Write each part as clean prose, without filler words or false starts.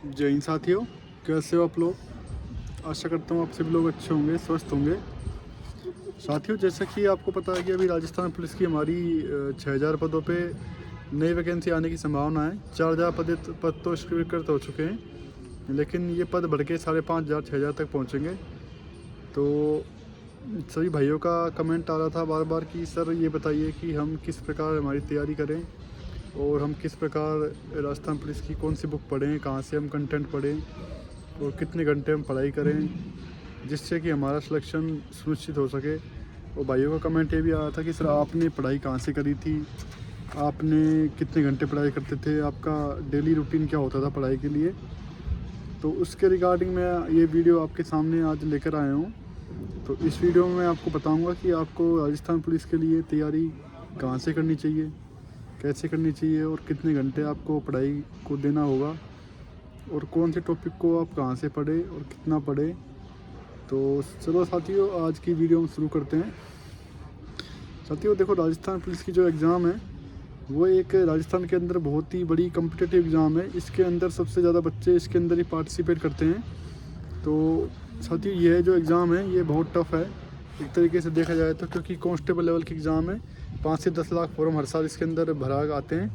जय हिंद साथियों, कैसे हो आप लोग। आशा करता हूँ आप सभी लोग अच्छे होंगे, स्वस्थ होंगे। साथियों, जैसा कि आपको पता है कि अभी राजस्थान पुलिस की हमारी 6000 पदों पे नई वैकेंसी आने की संभावना है। 4000 पद तो स्वीकृत हो चुके हैं, लेकिन ये पद बढ़ के 5500 6000 तक पहुँचेंगे। तो सभी भाइयों का कमेंट आ रहा था बार बार कि सर ये बताइए कि हम किस प्रकार हमारी तैयारी करें और हम किस प्रकार राजस्थान पुलिस की कौन सी बुक पढ़ें, कहाँ से हम कंटेंट पढ़ें और कितने घंटे हम पढ़ाई करें जिससे कि हमारा सिलेक्शन सुनिश्चित हो सके। और भाइयों का कमेंट ये भी आया था कि सर आपने पढ़ाई कहाँ से करी थी, आपने कितने घंटे पढ़ाई करते थे, आपका डेली रूटीन क्या होता था पढ़ाई के लिए। तो उसके रिगार्डिंग मैं ये वीडियो आपके सामने आज लेकर आया हूँ। तो इस वीडियो में मैं आपको बताऊँगा कि आपको राजस्थान पुलिस के लिए तैयारी कहाँ से करनी चाहिए, कैसे करनी चाहिए और कितने घंटे आपको पढ़ाई को देना होगा और कौन से टॉपिक को आप कहाँ से पढ़े और कितना पढ़े। तो चलो साथियों, आज की वीडियो हम शुरू करते हैं। साथियों देखो, राजस्थान पुलिस की जो एग्ज़ाम है वो एक राजस्थान के अंदर बहुत ही बड़ी कम्पिटिटिव एग्ज़ाम है। इसके अंदर सबसे ज़्यादा बच्चे इसके अंदर ही पार्टिसिपेट करते हैं। तो साथियों ये जो एग्ज़ाम है ये बहुत टफ़ है एक तरीके से देखा जाए तो, क्योंकि कांस्टेबल लेवल की एग्ज़ाम है। 5 से 10 लाख फॉर्म हर साल इसके अंदर भरा आते हैं।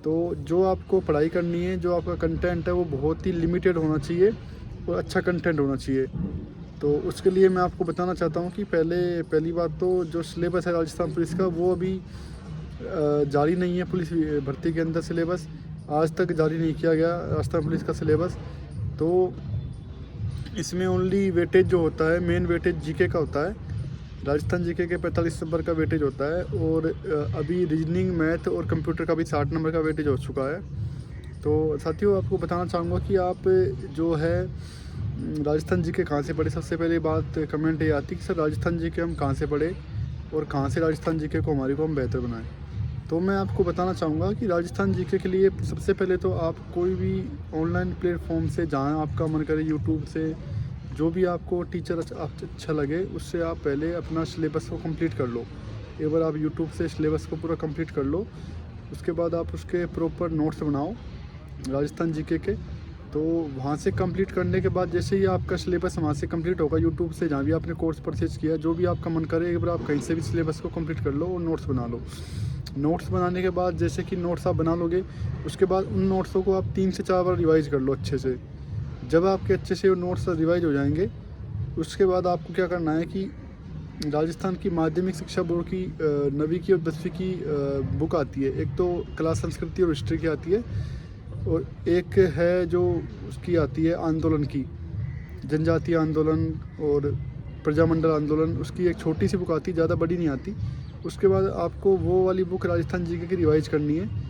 तो जो आपको पढ़ाई करनी है, जो आपका कंटेंट है वो बहुत ही लिमिटेड होना चाहिए और अच्छा कंटेंट होना चाहिए। तो उसके लिए मैं आपको बताना चाहता हूँ कि पहली बात तो जो सिलेबस है राजस्थान पुलिस का वो अभी जारी नहीं है। पुलिस भर्ती के अंदर सिलेबस आज तक जारी नहीं किया गया राजस्थान पुलिस का सिलेबस। तो इसमें ओनली वेटेज जो होता है, मेन वेटेज जीके का होता है। राजस्थान जीके के 45 नंबर का वेटेज होता है और अभी रीजनिंग, मैथ और कंप्यूटर का भी 60 नंबर का वेटेज हो चुका है। तो साथियों आपको बताना चाहूँगा कि आप जो है राजस्थान जीके कहाँ से पढ़े। सबसे पहली बात कमेंट ये आती है कि सर राजस्थान जीके हम कहाँ से पढ़े और कहाँ से राजस्थान जीके को हमारी को हम बेहतर बनाएं। तो मैं आपको बताना चाहूँगा कि राजस्थान जीके के लिए सबसे पहले तो आप कोई भी ऑनलाइन प्लेटफॉर्म से, जहाँ आपका मन करे, यूट्यूब से, जो भी आपको टीचर अच्छा लगे उससे आप पहले अपना सिलेबस को कंप्लीट कर लो। एक बार आप यूट्यूब से सिलेबस को पूरा कंप्लीट कर लो, उसके बाद आप उसके प्रॉपर नोट्स बनाओ राजस्थान जीके के। तो वहाँ से कंप्लीट करने के बाद जैसे ही आपका सिलेबस वहाँ से कंप्लीट होगा, यूट्यूब से जहाँ भी आपने कोर्स परचेज किया, जो भी आपका मन करे, एक बार आप कहीं से भी सिलेबस को कंप्लीट कर लो और नोट्स बना लो। नोट्स बनाने के बाद जैसे कि नोट्स आप बना लोगे, उसके बाद उन नोट्सों को आप 3 से 4 बार रिवाइज़ कर लो अच्छे से। जब आपके अच्छे से वो नोट्स रिवाइज हो जाएंगे, उसके बाद आपको क्या करना है कि राजस्थान की माध्यमिक शिक्षा बोर्ड की 9वीं की और 10वीं की बुक आती है। एक तो कला संस्कृति और हिस्ट्री की आती है और एक है जो उसकी आती है आंदोलन की, जनजातीय आंदोलन और प्रजामंडल आंदोलन। उसकी एक छोटी सी बुक आती है, ज़्यादा बड़ी नहीं आती। उसके बाद आपको वो वाली बुक राजस्थान जीके की रिवाइज करनी है।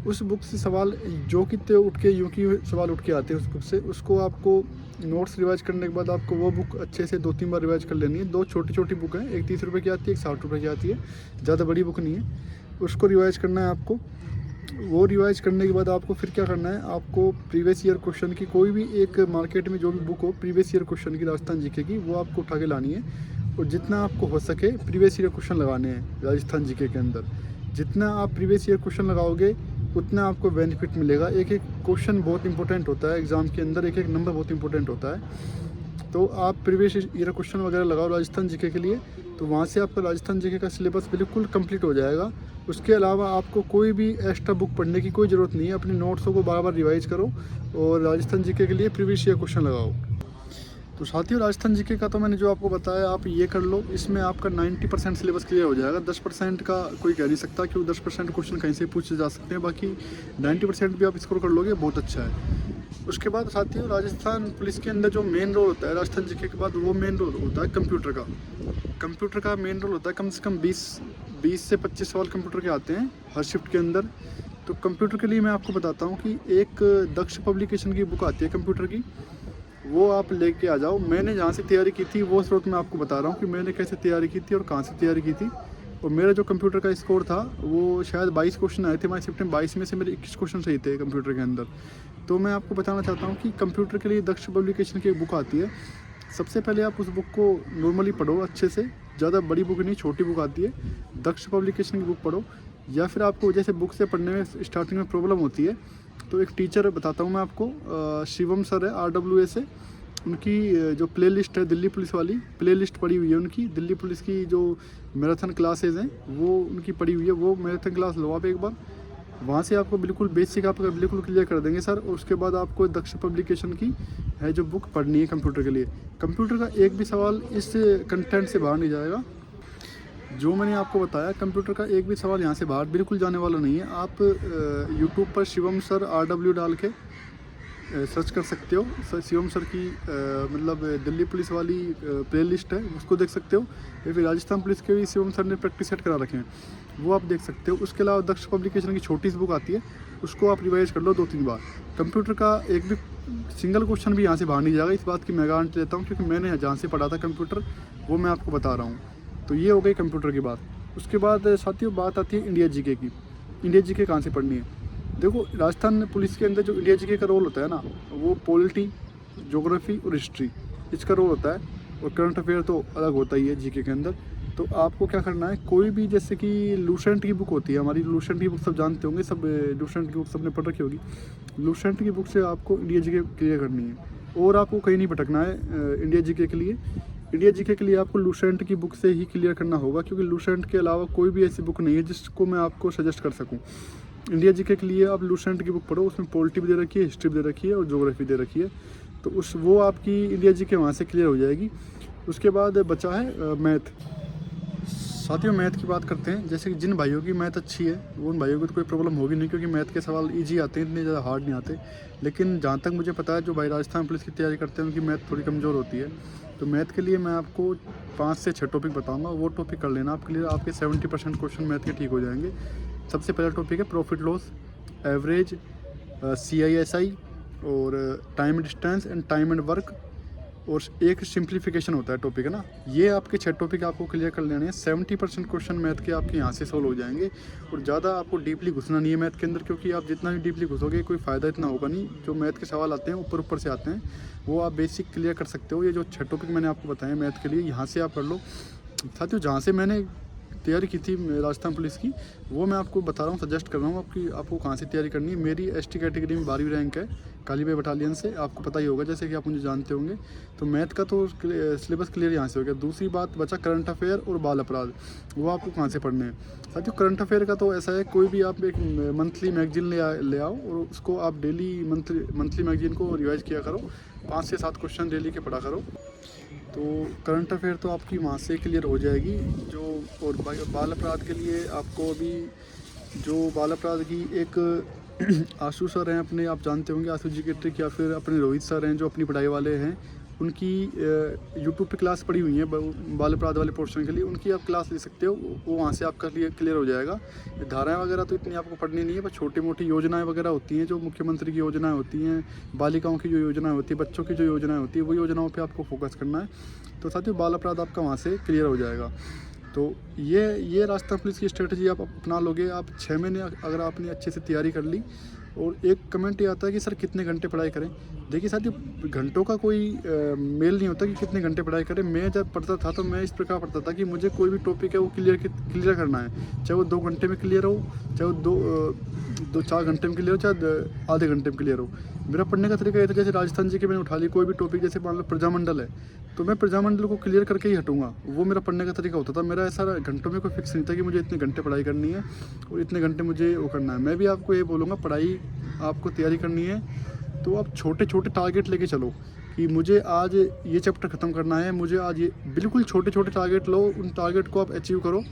उस बुक से सवाल जो कि तो उठ के यूँ की सवाल उठ के आते हैं उस बुक से, उसको आपको नोट्स रिवाइज करने के बाद आपको वो बुक अच्छे से 2-3 बार रिवाइज कर लेनी है। 2 छोटी छोटी बुक हैं, एक 30 रुपये की आती है, एक 60 रुपये की आती है, ज़्यादा बड़ी बुक नहीं है। उसको रिवाइज करना है आपको। वो रिवाइज करने के बाद आपको फिर क्या करना है, आपको प्रीवियस ईयर क्वेश्चन की कोई भी एक मार्केट में जो भी बुक हो प्रीवियस ईयर क्वेश्चन की राजस्थान जीके की, वो आपको उठा के लानी है और जितना आपको हो सके प्रीवियस ईयर क्वेश्चन लगाने हैं राजस्थान जीके के अंदर। जितना आप प्रीवियस ईयर क्वेश्चन लगाओगे उतना आपको बेनिफिट मिलेगा। एक एक क्वेश्चन बहुत इंपॉर्टेंट होता है एग्ज़ाम के अंदर, एक एक नंबर बहुत इंपॉर्टेंट होता है। तो आप प्रीवियस ईयर क्वेश्चन वगैरह लगाओ राजस्थान जीके के लिए, तो वहाँ से आपका राजस्थान जीके का सिलेबस बिल्कुल कंप्लीट हो जाएगा। उसके अलावा आपको कोई भी एक्स्ट्रा बुक पढ़ने की कोई ज़रूरत नहीं है। अपने नोट्सों को बार बार रिवाइज करो और राजस्थान जीके के लिए प्रीवियस ईयर क्वेश्चन लगाओ। तो साथियों राजस्थान जीके का तो मैंने जो आपको बताया आप ये कर लो, इसमें आपका 90% सिलेबस क्लियर हो जाएगा। 10% का कोई कह नहीं सकता, क्योंकि 10% क्वेश्चन कहीं से पूछे जा सकते हैं, बाकी 90% भी आप स्कोर कर लोगे, बहुत अच्छा है। उसके बाद साथियों राजस्थान पुलिस के अंदर जो मेन रोल होता है राजस्थान जीके के बाद, वो मेन रोल होता है कंप्यूटर का। कंप्यूटर का मेन रोल होता है, कम से कम 20 से 25 सवाल कंप्यूटर के आते हैं हर शिफ्ट के अंदर। तो कंप्यूटर के लिए मैं आपको बताता हूँ कि एक दक्ष पब्लिकेशन की बुक आती है कंप्यूटर की, वो आप लेके आ जाओ। मैंने जहाँ से तैयारी की थी वो स्रोत मैं आपको बता रहा हूँ कि मैंने कैसे तैयारी की थी और कहाँ से तैयारी की थी। और मेरा जो कंप्यूटर का स्कोर था वो शायद 22 क्वेश्चन आए थे हमारे शिफ्ट में, 22 में से मेरे 21 क्वेश्चन सही थे कंप्यूटर के अंदर। तो मैं आपको बताना चाहता हूँ कि कंप्यूटर के लिए दक्ष पब्लिकेशन की एक बुक आती है। सबसे पहले आप उस बुक को नॉर्मली पढ़ो अच्छे से, ज़्यादा बड़ी बुक नहीं, छोटी बुक आती है, दक्ष पब्लिकेशन की बुक पढ़ो। या फिर आपको जैसे बुक से पढ़ने में स्टार्टिंग में प्रॉब्लम होती है तो एक टीचर बताता हूँ मैं आपको, शिवम सर है RWA से। उनकी जो प्ले लिस्ट है दिल्ली पुलिस वाली प्ले लिस्ट पड़ी हुई है उनकी, दिल्ली पुलिस की जो मैराथन क्लासेज हैं वो उनकी पड़ी हुई है। वो मैराथन क्लास लो आप एक बार, वहाँ से आपको बिल्कुल बेसिक आपका बिल्कुल क्लियर कर देंगे सर। और उसके बाद आपको दक्ष पब्लिकेशन की है जो बुक पढ़नी है कंप्यूटर के लिए। कंप्यूटर का एक भी सवाल इस कंटेंट से बाहर नहीं जाएगा जो मैंने आपको बताया। कंप्यूटर का एक भी सवाल यहाँ से बाहर बिल्कुल जाने वाला नहीं है। आप यूट्यूब पर शिवम सर RW डाल के सर्च कर सकते हो। शिवम सर की मतलब दिल्ली पुलिस वाली प्ले लिस्ट है उसको देख सकते हो, या फिर राजस्थान पुलिस के भी शिवम सर ने प्रैक्टिस सेट करा रखे हैं वो आप देख सकते हो। उसके अलावा दक्ष पब्लिकेशन की छोटी सी बुक आती है उसको आप रिवाइज कर लो 2-3 बार। कंप्यूटर का एक भी सिंगल क्वेश्चन भी यहाँ से बाहर नहीं जाएगा, इस बात की मैं गारंटी देता हूँ, क्योंकि मैंने जहाँ से पढ़ा था कंप्यूटर वो मैं आपको बता रहा हूँ। तो ये हो गई कंप्यूटर की बात। उसके बाद साथियों बात आती है इंडिया जीके की। इंडिया जीके कहाँ से पढ़नी है? देखो, राजस्थान पुलिस के अंदर जो इंडिया जीके का रोल होता है ना, वो पॉलिटी, ज्योग्राफी और हिस्ट्री इसका रोल होता है। और करंट अफेयर तो अलग होता ही है जीके के अंदर। तो आपको क्या करना है, कोई भी जैसे कि लूसेंट की बुक होती है हमारी, लूसेंट की बुक सब जानते होंगे, सब लूसेंट की बुक सबने पढ़ रखी होगी। लूसेंट की बुक से आपको इंडिया जीके क्लियर करनी है और आपको कहीं नहीं भटकना है। इंडिया जीके के लिए आपको लूसेंट की बुक से ही क्लियर करना होगा, क्योंकि लूसेंट के अलावा कोई भी ऐसी बुक नहीं है जिसको मैं आपको सजेस्ट कर सकूं। इंडिया जीके के लिए आप लूसेंट की बुक पढ़ो, उसमें पॉलिटी भी दे रखी है, हिस्ट्री भी दे रखी है और ज्योग्राफी दे रखी है। तो वो आपकी इंडिया जीके वहाँ से क्लियर हो जाएगी। उसके बाद बचा है मैथ। साथियों मैथ की बात करते हैं। जैसे कि जिन भाइयों की मैथ अच्छी है वो उन भाइयों को तो कोई प्रॉब्लम होगी नहीं, क्योंकि मैथ के सवाल ईजी आते हैं, इतने ज़्यादा हार्ड नहीं आते। लेकिन जहाँ तक मुझे पता है जो भाई राजस्थान पुलिस की तैयारी करते हैं उनकी मैथ थोड़ी कमज़ोर होती है। तो मैथ के लिए मैं आपको 5 से 6 टॉपिक बताऊँगा, वो टॉपिक कर लेना आप क्लियर। आपके 70% क्वेश्चन मैथ के ठीक हो जाएंगे। सबसे पहला टॉपिक है प्रॉफिट लॉस, एवरेज, CISI और time distance and time and work, और एक सिंप्लीफिकेशन होता है टॉपिक है ना। ये आपके 6 टॉपिक आपको क्लियर कर लेने हैं। 70% क्वेश्चन मैथ के आपके यहाँ से सोल्व हो जाएंगे। और ज़्यादा आपको डीपली घुसना नहीं है मैथ के अंदर, क्योंकि आप जितना भी डीपली घुसोगे कोई फ़ायदा इतना होगा नहीं। जो मैथ के सवाल आते हैं ऊपर से आते हैं, वो आप बेसिक क्लियर कर सकते हो। ये जो 6 टॉपिक मैंने आपको बताए मैथ के लिए, यहाँ से आप कर लो। साथियों जहाँ से मैंने तैयारी की थी राजस्थान पुलिस की, वो मैं आपको बता रहा हूँ, सजेस्ट कर रहा हूँ आपको कहाँ से तैयारी करनी है। मेरी ST कैटेगरी में 12वीं रैंक है कालीबाई बटालियन से, आपको पता ही होगा जैसे कि आप मुझे जानते होंगे। तो मैथ का तो सिलेबस क्लियर यहाँ से हो गया। दूसरी बात बचा करंट अफेयर और बाल अपराध, वो आपको कहाँ से पढ़ने हैं। साथियों करंट अफेयर का तो ऐसा है, कोई भी आप एक मंथली मैगजीन ले आओ और उसको आप डेली मंथली मैगजीन को रिवाइज किया करो। 5 से 7 क्वेश्चन डेली के पढ़ा करो। तो करंट अफेयर तो आपकी वहाँ से क्लियर हो जाएगी। जो और बाल अपराध के लिए आपको अभी जो बाल अपराध की एक आशु सर हैं अपने, आप जानते होंगे आशु जी के ट्रिक, या फिर अपने रोहित सर हैं जो अपनी पढ़ाई वाले हैं, उनकी यूट्यूब पे क्लास पड़ी हुई है बाल अपराध वाले पोर्शन के लिए, उनकी आप क्लास ले सकते हो। वो वहाँ से आपका क्लियर हो जाएगा। धाराएं वगैरह तो इतनी आपको पढ़नी नहीं है, बस छोटी मोटी योजनाएं वगैरह होती हैं, जो मुख्यमंत्री की योजनाएं होती हैं, बालिकाओं की जो योजनाएं होती है, बच्चों की जो योजनाएं होती है, वो योजनाओं पर आपको फोकस करना है। तो साथियों बाल अपराध आपका वहाँ से क्लियर हो जाएगा। तो ये राजस्थान पुलिस की स्ट्रेटजी आप अपना लोगे। आप 6 महीने अगर आपने अच्छे से तैयारी कर ली। और एक कमेंट ये आता है कि सर कितने घंटे पढ़ाई करें। देखिए साथियों घंटों का कोई मेल नहीं होता कि कितने घंटे पढ़ाई करें। मैं जब पढ़ता था तो मैं इस प्रकार पढ़ता था कि मुझे कोई भी टॉपिक है वो क्लियर करना है, चाहे वो 2 घंटे में क्लियर हो, चाहे वो 4 घंटे में क्लियर हो, चाहे आधे घंटे में क्लियर हो। मेरा पढ़ने का तरीका ये था, जैसे राजस्थान जी के मैंने उठा ली कोई भी टॉपिक, जैसे मान लो प्रजामंडल है तो मैं प्रजामंडल को क्लियर करके ही हटूंगा। वो मेरा पढ़ने का तरीका होता था। मेरा ऐसा घंटों में कोई फिक्स नहीं था कि मुझे इतने घंटे पढ़ाई करनी है और इतने घंटे मुझे वो करना है। मैं भी आपको ये बोलूँगा, पढ़ाई आपको तैयारी करनी है तो आप छोटे छोटे टारगेट लेके चलो कि मुझे आज ये चैप्टर ख़त्म करना है, मुझे आज ये बिल्कुल छोटे छोटे टारगेट लो, उन टारगेट को आप अचीव करो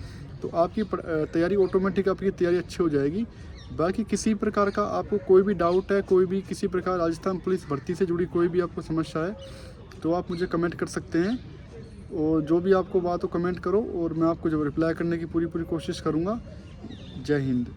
तो आपकी तैयारी ऑटोमेटिक आपकी तैयारी अच्छी हो जाएगी। बाकी किसी प्रकार का आपको कोई भी डाउट है, कोई भी किसी प्रकार राजस्थान पुलिस भर्ती से जुड़ी कोई भी आपको समस्या है तो आप मुझे कमेंट कर सकते हैं। और जो भी आपको बात हो कमेंट करो और मैं आपको जब रिप्लाई करने की पूरी कोशिश करूँगा। जय हिंद।